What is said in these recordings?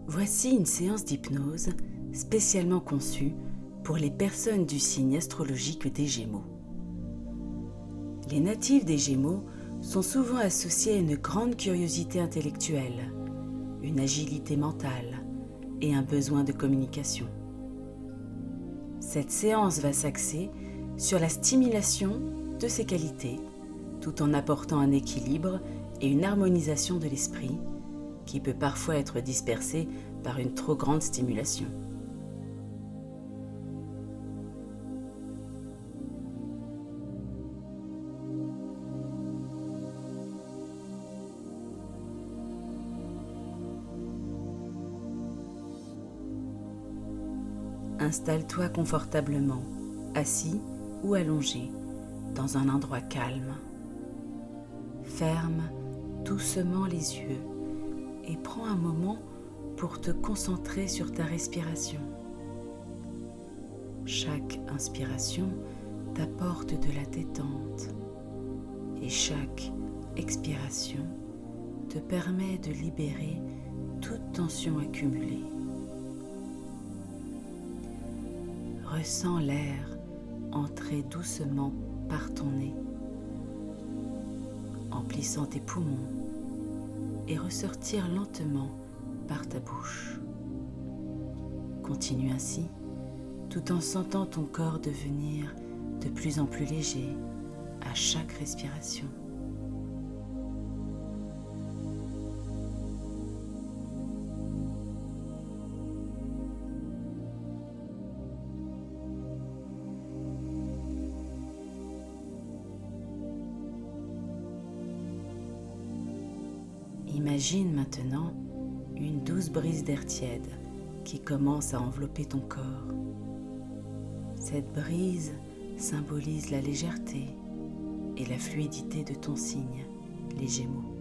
Voici une séance d'hypnose spécialement conçue pour les personnes du signe astrologique des Gémeaux. Les natifs des Gémeaux sont souvent associés à une grande curiosité intellectuelle, une agilité mentale et un besoin de communication. Cette séance va s'axer sur la stimulation de ces qualités, tout en apportant un équilibre et une harmonisation de l'esprit, qui peut parfois être dispersé par une trop grande stimulation. Installe-toi confortablement, assis ou allongé, dans un endroit calme. Ferme doucement les yeux et prends un moment pour te concentrer sur ta respiration. Chaque inspiration t'apporte de la détente et chaque expiration te permet de libérer toute tension accumulée. Ressens l'air entrer doucement par ton nez, emplissant tes poumons et ressortir lentement par ta bouche. Continue ainsi, tout en sentant ton corps devenir de plus en plus léger à chaque respiration. Imagine maintenant une douce brise d'air tiède qui commence à envelopper ton corps. Cette brise symbolise la légèreté et la fluidité de ton signe, les Gémeaux.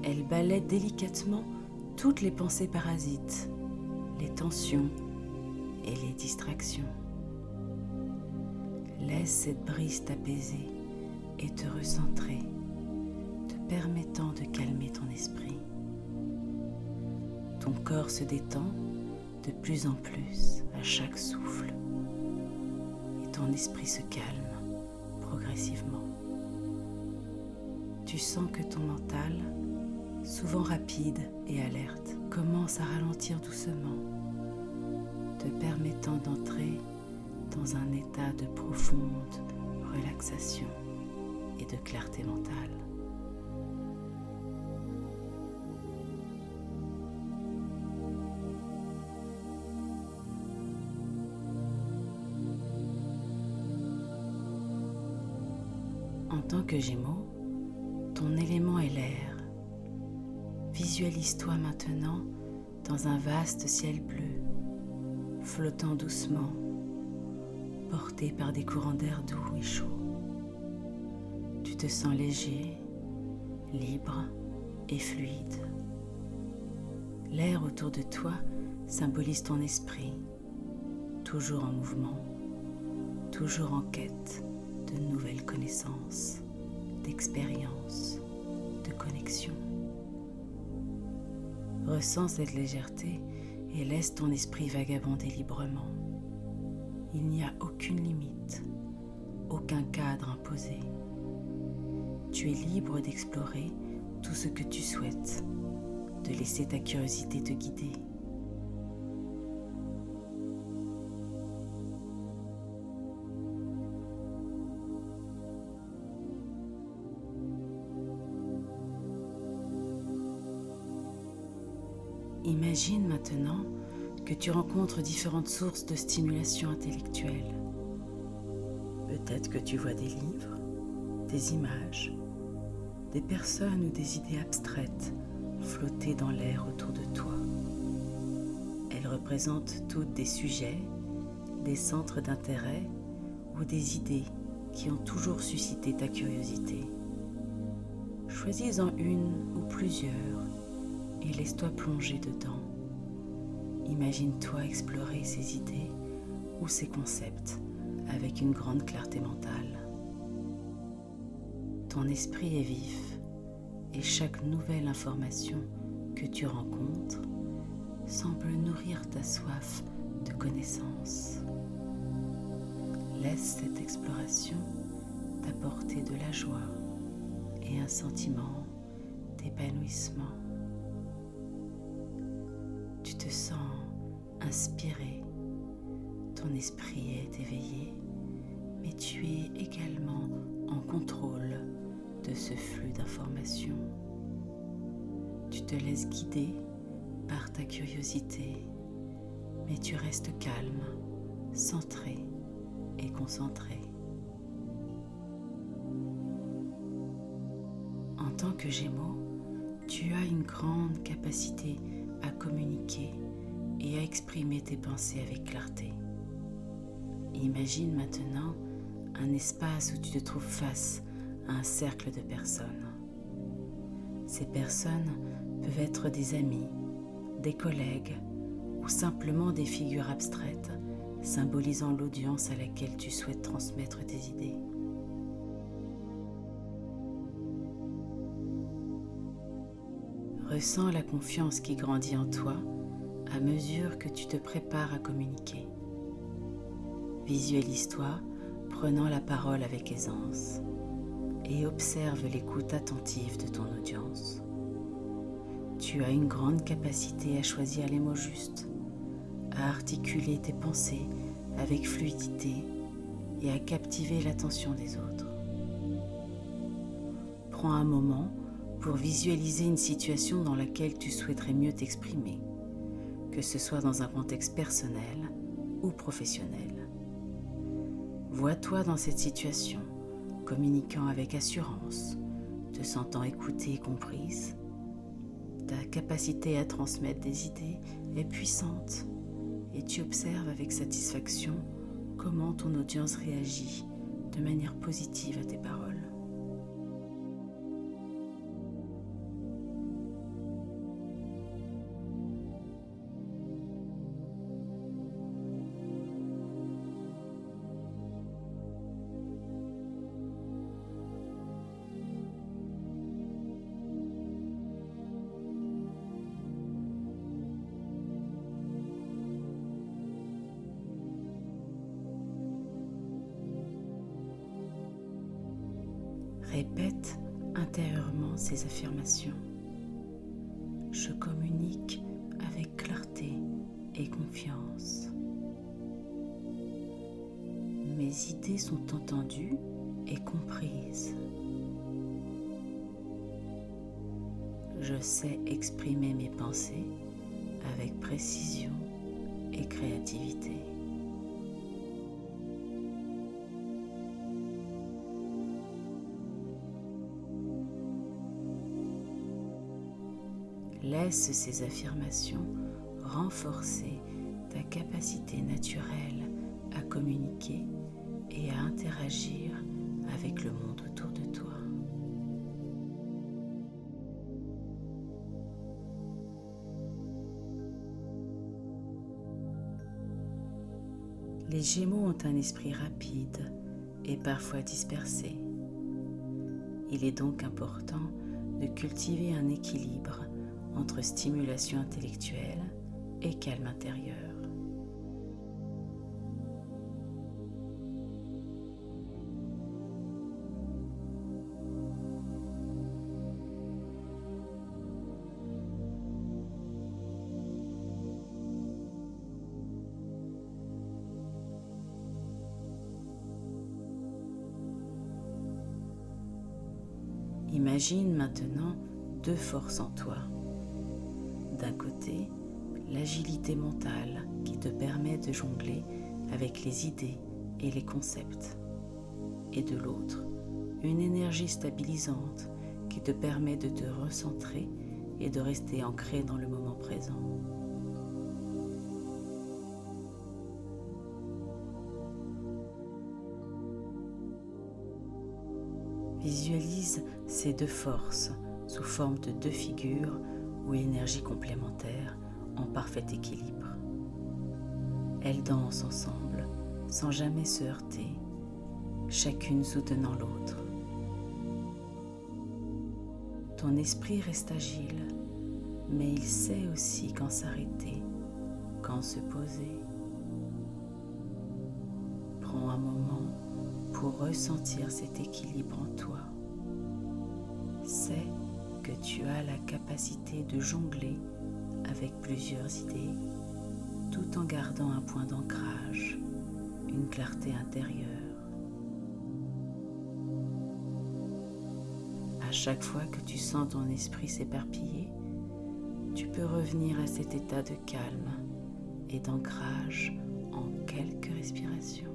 Elle balaie délicatement toutes les pensées parasites, les tensions et les distractions. Laisse cette brise t'apaiser et te recentrer, permettant de calmer ton esprit. Ton corps se détend de plus en plus à chaque souffle et ton esprit se calme progressivement. Tu sens que ton mental, souvent rapide et alerte, commence à ralentir doucement, te permettant d'entrer dans un état de profonde relaxation et de clarté mentale. En tant que Gémeaux, ton élément est l'air. Visualise-toi maintenant dans un vaste ciel bleu, flottant doucement, porté par des courants d'air doux et chaud. Tu te sens léger, libre et fluide. L'air autour de toi symbolise ton esprit, toujours en mouvement, toujours en quête de nouvelles connaissances, d'expériences, de connexions. Ressens cette légèreté et laisse ton esprit vagabonder librement. Il n'y a aucune limite, aucun cadre imposé. Tu es libre d'explorer tout ce que tu souhaites, de laisser ta curiosité te guider. Imagine maintenant que tu rencontres différentes sources de stimulation intellectuelle. Peut-être que tu vois des livres, des images, des personnes ou des idées abstraites flotter dans l'air autour de toi. Elles représentent toutes des sujets, des centres d'intérêt ou des idées qui ont toujours suscité ta curiosité. Choisis-en une ou plusieurs et laisse-toi plonger dedans. Imagine-toi explorer ces idées ou ces concepts avec une grande clarté mentale. Ton esprit est vif et chaque nouvelle information que tu rencontres semble nourrir ta soif de connaissance. Laisse cette exploration t'apporter de la joie et un sentiment d'épanouissement. Tu te sens inspiré, ton esprit est éveillé, mais tu es également en contrôle de ce flux d'informations. Tu te laisses guider par ta curiosité, mais tu restes calme, centré et concentré. En tant que Gémeaux, tu as une grande capacité à communiquer et à exprimer tes pensées avec clarté. Imagine maintenant un espace où tu te trouves face à un cercle de personnes. Ces personnes peuvent être des amis, des collègues ou simplement des figures abstraites symbolisant l'audience à laquelle tu souhaites transmettre tes idées. Ressens la confiance qui grandit en toi à mesure que tu te prépares à communiquer. Visualise-toi prenant la parole avec aisance et observe l'écoute attentive de ton audience. Tu as une grande capacité à choisir les mots justes, à articuler tes pensées avec fluidité et à captiver l'attention des autres. Prends un moment pour visualiser une situation dans laquelle tu souhaiterais mieux t'exprimer, que ce soit dans un contexte personnel ou professionnel. Vois-toi dans cette situation, communiquant avec assurance, te sentant écoutée et comprise. Ta capacité à transmettre des idées est puissante et tu observes avec satisfaction comment ton audience réagit de manière positive à tes paroles. Répète intérieurement ces affirmations. Je communique avec clarté et confiance. Mes idées sont entendues et comprises. Je sais exprimer mes pensées avec précision et créativité. Laisse ces affirmations renforcer ta capacité naturelle à communiquer et à interagir avec le monde autour de toi. Les Gémeaux ont un esprit rapide et parfois dispersé. Il est donc important de cultiver un équilibre entre stimulation intellectuelle et calme intérieur. Imagine maintenant deux forces en toi. D'un côté, l'agilité mentale qui te permet de jongler avec les idées et les concepts. Et de l'autre, une énergie stabilisante qui te permet de te recentrer et de rester ancré dans le moment présent. Visualise ces deux forces sous forme de deux figures ou énergies complémentaires en parfait équilibre. Elles dansent ensemble sans jamais se heurter, chacune soutenant l'autre. Ton esprit reste agile, mais il sait aussi quand s'arrêter, quand se poser. Prends un moment pour ressentir cet équilibre en toi. Sais que tu as la capacité de jongler avec plusieurs idées, tout en gardant un point d'ancrage, une clarté intérieure. À chaque fois que tu sens ton esprit s'éparpiller, tu peux revenir à cet état de calme et d'ancrage en quelques respirations.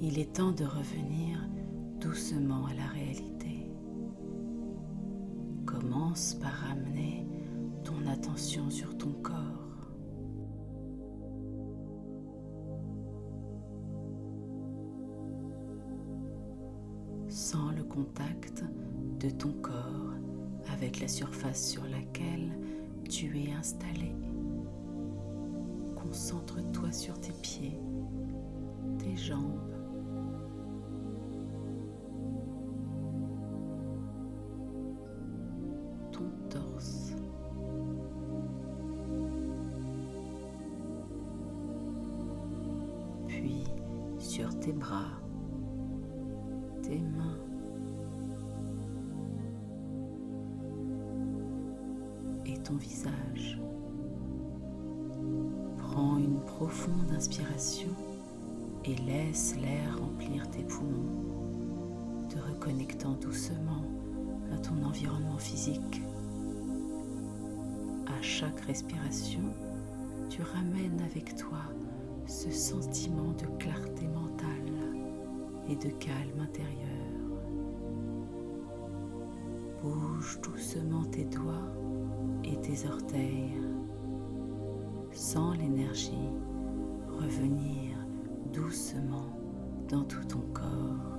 Il est temps de revenir doucement à la réalité. Commence par ramener ton attention sur ton corps. Sens le contact de ton corps avec la surface sur laquelle tu es installé. Concentre-toi sur tes pieds, tes jambes, ton torse. Puis sur tes bras, tes mains, et ton visage. Prends une profonde inspiration et laisse l'air remplir tes poumons, te reconnectant doucement à ton environnement physique. À chaque respiration, tu ramènes avec toi ce sentiment de clarté mentale et de calme intérieur. Bouge doucement tes doigts et tes orteils. Sens l'énergie revenir doucement dans tout ton corps.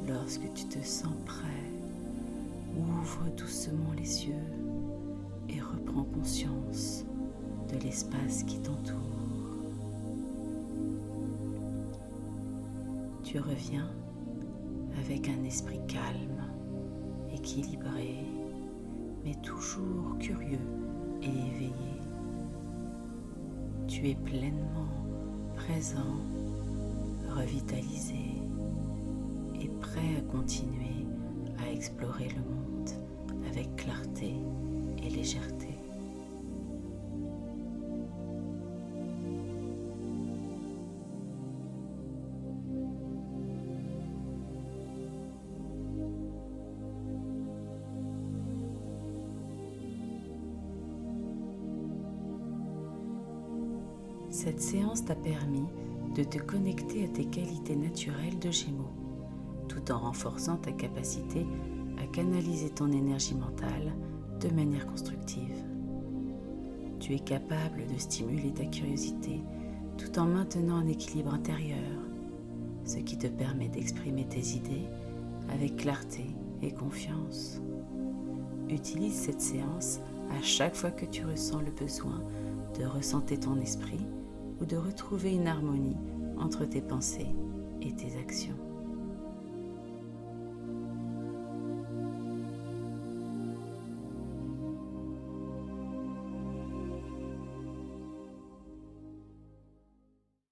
Lorsque tu te sens prêt, ouvre doucement les yeux et reprends conscience de l'espace qui t'entoure. Tu reviens avec un esprit calme, équilibré, mais toujours curieux et éveillé. Tu es pleinement présent, revitalisé et prêt à continuer à explorer le monde avec clarté et légèreté. Cette séance t'a permis de te connecter à tes qualités naturelles de Gémeaux, tout en renforçant ta capacité à canaliser ton énergie mentale de manière constructive. Tu es capable de stimuler ta curiosité tout en maintenant un équilibre intérieur, ce qui te permet d'exprimer tes idées avec clarté et confiance. Utilise cette séance à chaque fois que tu ressens le besoin de recentrer ton esprit ou de retrouver une harmonie entre tes pensées et tes actions.